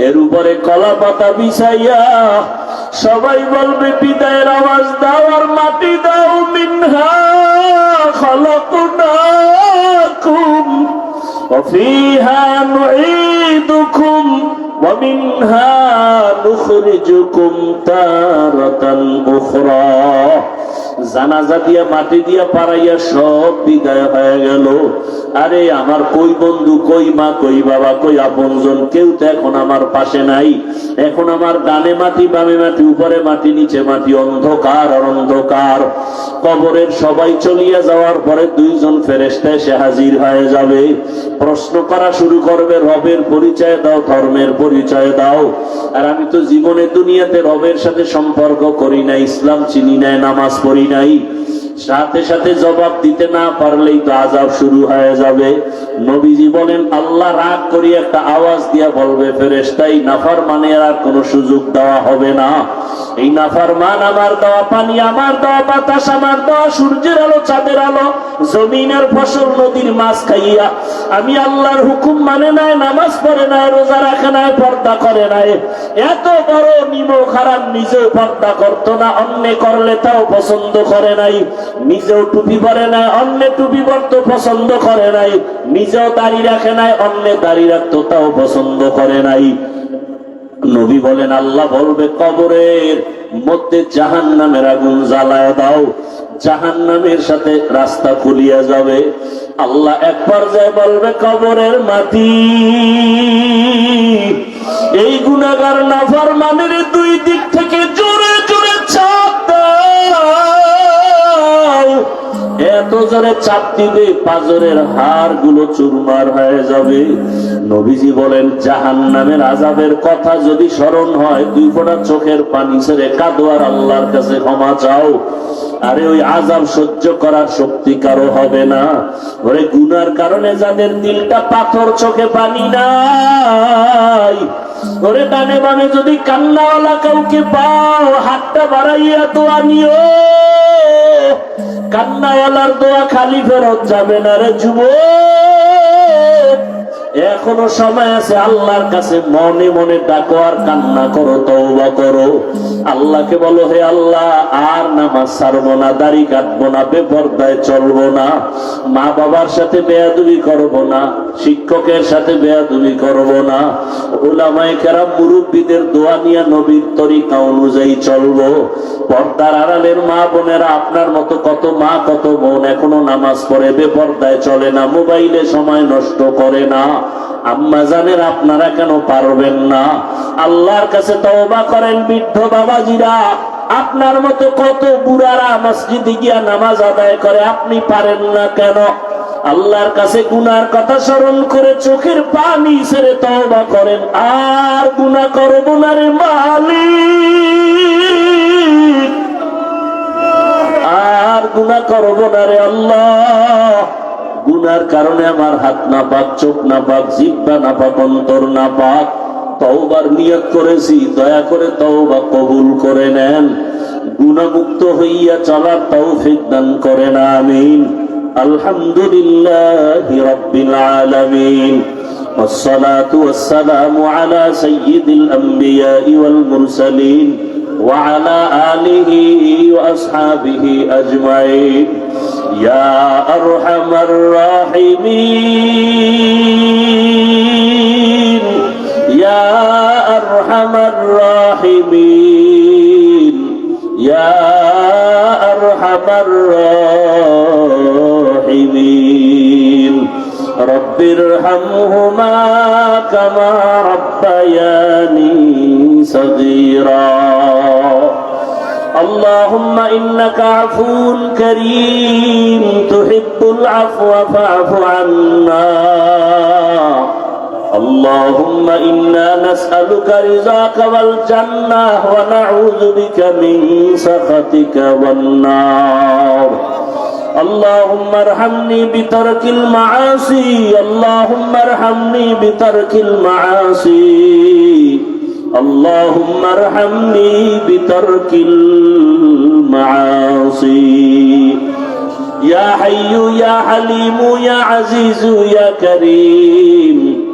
এর উপরে কলা পাতা বিছাইয়া সবাই বলবে বিদায়ের আওয়াজ দাও আর মাটি দাও। মিনহা খালাকনাকুম ওয়া ফিহা নুঈদুকুম ওয়া মিনহা নুখরিজুকুম তারাতান উখরা। জানাজা দিয়া মাটি দিয়া পাড়াইয়া সব বিদায় হয়ে গেল। আরে আমার কই বন্ধু, কই মা, কই বাবা, কই আপনজন, কেউ তো এখন আমার পাশে নাই। এখন আমার ডানে মাটি, বামে মাটি, উপরে মাটি, নিচে মাটি, অন্ধকার আর অন্ধকার। কবরের সবাই চলিয়া যাওয়ার পরে দুইজন ফেরেশতা এসে হাজির হয়ে যাবে, প্রশ্ন করা শুরু করবে, রবের পরিচয় দাও, ধর্মের পরিচয় দাও। আর আমি তো জীবনে দুনিয়াতে রবের সাথে সম্পর্ক করি নাই, ইসলাম চিনি নাই, নামাজ পড়ি নাই। সাথে সাথে জবাব দিতে না পারলেই তো আযাব শুরু হয়ে যাবে। নবীজি বলেন আল্লাহ রাগ করে একটা আওয়াজ দিয়া বলবে, ফেরেশতাই নাফরমানের আর কোনো সুযোগ দেওয়া হবে না। এই নাফরমান আমার দেওয়া পানি, আমার দেওয়া বাতাস, আমার দেওয়া সূর্যের আলো, চাঁদের আলো, জমিনের ফসল, নদীর মাছ খাইয়া আমি আল্লাহর হুকুম মানে নাই, নামাজ পড়ে নাই, রোজা রাখে নাই, পর্দা করে নাই। এত বড় নিমক হারাম, নিজেও পর্দা করতো না, অন্য করলে তাও পছন্দ করে নাই। নিজেও টুপি পরে নাই, অন্য টুপি পরতে পছন্দ করে নাই। নিজেও দাড়ি রাখে নাই, অন্য দাড়ি রাখতো তাও পছন্দ করে নাই। নবী বলেন আল্লাহ বলবে কবরের মধ্যে জাহান্নামের আগুন জ্বালায় দাও, জাহান্নামের সাথে রাস্তা খুলিয়া যাবে। আল্লাহ এক পর্যায়ে বলবে কবরের মাটি, এই গুনাহগার নাফরমানের দুই দিক থেকে জোরে জোরে চাপ দাও। এত জোরে চাপ দিবে পাজরের হাড় গুলো চুরমার হয়ে যাবে। নবীজি বলেন জাহান্নামের আযাবের কথা যদি স্মরণ হয়, দুই ফোঁটা চোখের পানি ছেড়ে কাঁদো আর আল্লাহর কাছে ক্ষমা চাও। আরে ওই আযাব সহ্য করার শক্তি কারো হবে না। ওরে গুনার কারণে যাদের দিলটা পাথর, চোখে পানি নাই, ওরে ডানে বামে যদি কান্নাওয়ালা কাউকে পাও, হাতটা বাড়াইয়া দোয়া নিও। কান্নাওয়ালার দোয়া খালি ফেরত যাবে না রে যুবক। এখনো সময় আছে, আল্লাহর কাছে মনে মনে ডাকো আর কান্না করো, তওবা করো। আল্লাহকে বলো, হে আল্লাহ আর নামাজ ছাড়বো না, দাড়ি কাটবো না, বেপরদায় চলবো না, মা বাবার সাথে বেয়াদবি করবো না, শিক্ষকের সাথে বেয়াদবি করবো না, উলামায়ে কেরাম মুরব্বীদের দোয়া নিয়ে নবীর তরিকা অনুযায়ী চলবো। পর্দার আড়ালের মা বোনেরা, আপনার মতো কত মা কত বোন এখনো নামাজ পড়ে, বেপরদায় চলে না, মোবাইলে সময় নষ্ট করে না। আম্মা জানেন আপনারা কেন পারবেন না? আল্লাহর কাছে তওবা করেন। বৃদ্ধ বাবাজিরা, আপনার মতো কত বুড়ারা মসজিদে গিয়া নামাজ আদায় করে, আপনি পারেন না কেন? আল্লাহর কাছে গুনার কথা স্মরণ করে চোখের পানি ছেড়ে তওবা করেন। আর গুনাহ করব না রে মালিক, আর গুনাহ করব না রে আল্লাহ। গুনার কারণে আমার হাত না পাক, চোখ না পাক, জিহ্বা না পাক, অন্তর না পাক। তওবার নিয়ত করেছি, দয়া করে তওবা কবুল করে নেন। গুনাহমুক্ত হইয়া চলার তৌফিক দান করেন, আমিন। আলহামদুলিল্লাহি রাব্বিল আলামিন। والصلاة والسلام على سيد الأنبياء والمرسلين وعلى آله وأصحابه أجمعين يا أرحم الراحمين يا أرحم الراحمين يا أرحم الراحمين رب ارحمهما كما ربياني صغيرا اللهم إنك عفو كريم تحب العفو فاعف عنا اللهم إنا نسألك رضاك والجنة ونعوذ بك من سخطك والنار اللهم ارحمني بترك المعاصي اللهم ارحمني بترك المعاصي اللهم ارحمني بترك المعاصي يا حي يا حليم يا عزيز يا كريم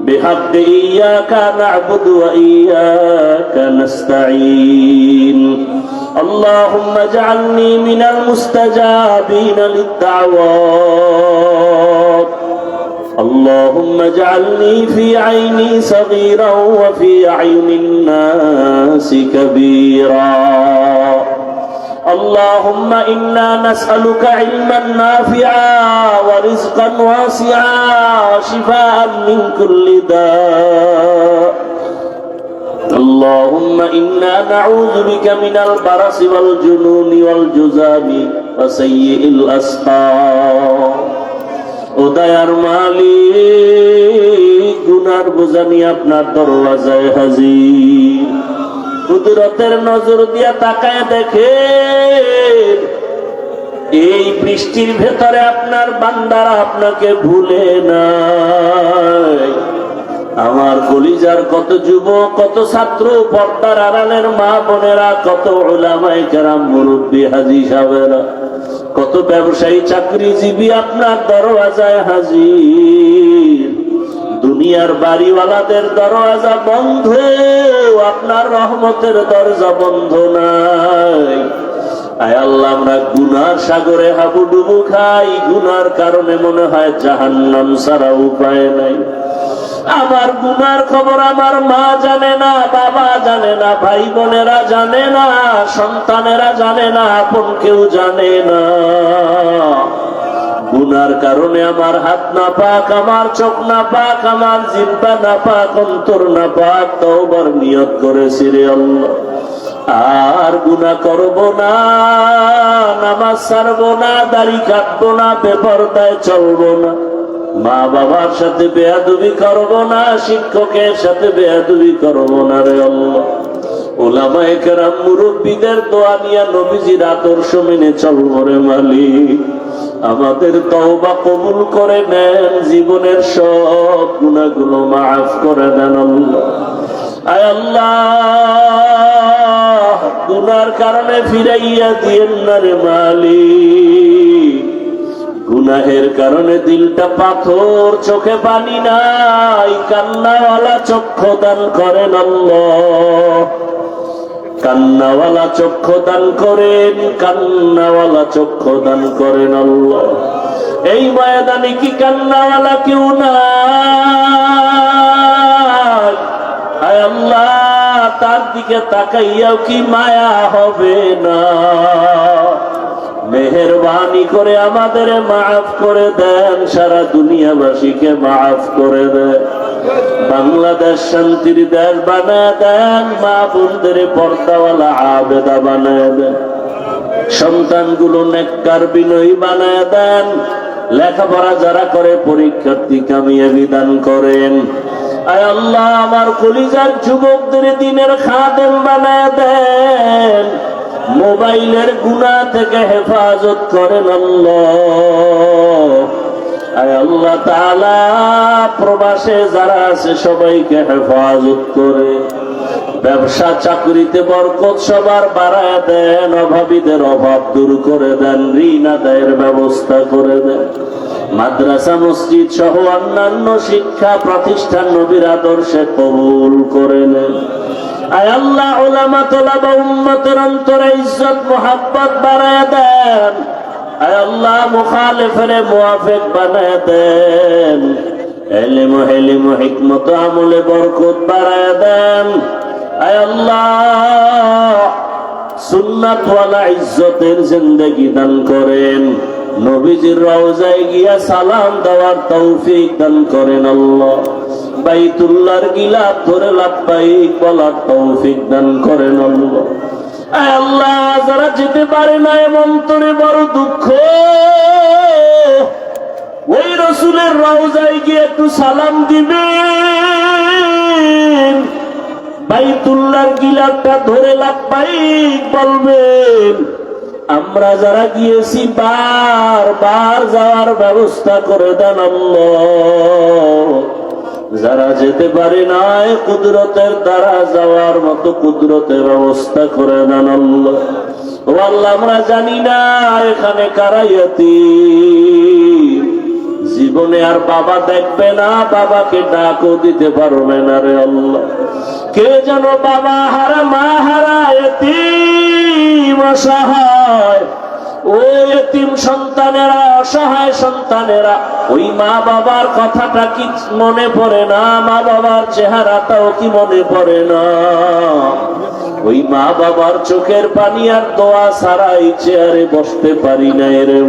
بحق إياك نعبد وإياك نستعين اللهم اجعلني من المستجابين للدعوات اللهم اجعلني في عيني صغيرا وفي أعين الناس كبيرا اللهم إنا نسألك علما نافعا ورزقا واسعا وشفاء من كل داء اللهم إنا نعوذ بك من البرص والجنون والجذام وسيء الأسقام ও দয়ার মালিক গুনার বোঝা নিয়ে আপনার দরওয়াজায় হাজির কুদরতের নজর দিয়া তাকায় দেখেন এই বৃষ্টির ভেতরে আপনার বান্দারা আপনাকে ভুলে নাই আমার কলিজার কত যুবক কত ছাত্র পর্দার আড়ালের মা বোনেরা কত উলামায়ে কেরাম মুরব্বি হাজী সাহেবেরা কত ব্যবসায়ী চাকরিজীবী আপনার দরওয়াজায় হাজির দুনিয়ার বাড়িওয়ালাদের দরওয়াজা বন্ধ আপনার রহমতের দরজা বন্ধ নাই আয় আল্লাহ আমরা গুনার সাগরে হাবুডুবু খাই গুনার কারণে মনে হয় জাহান্নাম ছাড়া উপায় নাই আমার গুনার খবর আমার মা জানে না বাবা জানে না ভাই বোনেরা জানে না সন্তানেরা জানে না আপন কেউ জানে না গুনার কারণে আমার হাত না পাক আমার চোখ না পাক আমার জিহ্বা না পাক অন্তর না পাক তওবার নিয়ত করেছি রে আল্লাহ আর গুনাহ করব না নামাজ ছাড়বো না দাড়ি কাটবো না বেপরদায় চলবো না মা বাবার সাথে বেয়াদবি করব না শিক্ষকের সাথে বেয়াদবি করব না রে আল্লাহ উলামায়ে কেরাম মুরব্বিদের দোয়া নিয়ে নবীজির আদর্শ মেনে চলব রে মালিক আমাদের তওবা কবুল করে নেন জীবনের সব গুনাহগুলো মাফ করে দেন আল্লাহ আয় আল্লাহ গুনার কারণে ফিরাইয়া দিয়েন না রে মালিক গুনাহের কারণে দিলটা পাথর চোখে পানি নাই কান্নাওয়ালা চক্ষু দান করেন আল্লাহ কান্নাওয়ালা চক্ষু দান করেন কান্নাওয়ালা চক্ষু দান করেন আল্লাহ এই ময়দানে কি কান্নাওয়ালা কেউ নাই আয় আল্লাহ তার দিকে তাকাইয়াও কি মায়া হবে না মেহেরবানি করে আমাদের মাফ করে দেন সারা দুনিয়াবাসীকে মাফ করে দেন বাংলাদেশ শান্তির দেশ বানায় দেন মা বোনদের পর্দাওয়ালা আবেদা বানায় দেন সন্তানগুলো নেককার বিনয়ী বানায় দেন লেখাপড়া যারা করে পরীক্ষার্থী কামিয়াবি দান করেন আয় আল্লাহ আমার কলিজার যুবকদের দিনের খাদেম বানায় দেন মোবাইলের গুনাহ থেকে হেফাজত করেন আল্লাহ আয় আল্লাহ তাআলা প্রবাসে যারা আছে সবাইকে হেফাজত করে ব্যবসা চাকরিতে বরকত সবার বাড়ায় দেন অভাবীদের অভাব দূর করে দেন ঋণ আদায়ের ব্যবস্থা করে দেন মাদ্রাসা মসজিদ সহ অন্যান্য শিক্ষা প্রতিষ্ঠান নবীর আদর্শে কবুল করে নেন আয় আল্লাহ উলামা তোলাবা উম্মতের অন্তরে ইজ্জত মোহাব্বত বাড়ায় দেন আয় আল্লাহ মুখালিফের মুওয়াফিক বানায় দেন ইলম হিলম হিকমত আমলে বরকত বাড়ায় দেন আয় আল্লাহ সুন্নাত ওয়ালা ইজ্জতের জিন্দেগি দান করেন নবীজির রওজায় গিয়া সালাম দেওয়ার তৌফিক দান করেন আল্লাহ বাইতুল্লাহর গিলাফ ধরে লাব্বাইক বলার তৌফিক দান করেন আল্লাহ আয় আল্লাহ যারা যেতে পারে না এমন তোরে বড় দুঃখ ওই রাসূলের রওজায় গিয়ে একটু সালাম দিবেন বাইতুল্লাহর গিলাফটা ধরে লাব্বাইক বলবেন আমরা যারা গিয়েছি বারবার যাওয়ার ব্যবস্থা করে দেন আল্লাহ যারা যেতে পারে নাই কুদরতের দ্বারা যাওয়ার মতো কুদরতের ব্যবস্থা করে দেন আল্লাহ। ও আল্লাহ, আমরা জানি না এখানে কারা ইয়াতীম, জীবনে আর বাবা দেখবে না, বাবাকে ডাকও দিতে পারবে না রে আল্লাহ। কে যেন বাবা হারা মা হারা ইয়াতীম অসহায়, ওই এতিম সন্তানেরা অসহায় সন্তানেরা ওই মা বাবার কথাটা কি মনে পড়ে না? মা বাবার চেহারাটাও কি মনে পড়ে না? ওই মা বাবার চোখের পানি আর দোয়া ছাড়া এই চেয়ারে বসতে পারি না রে।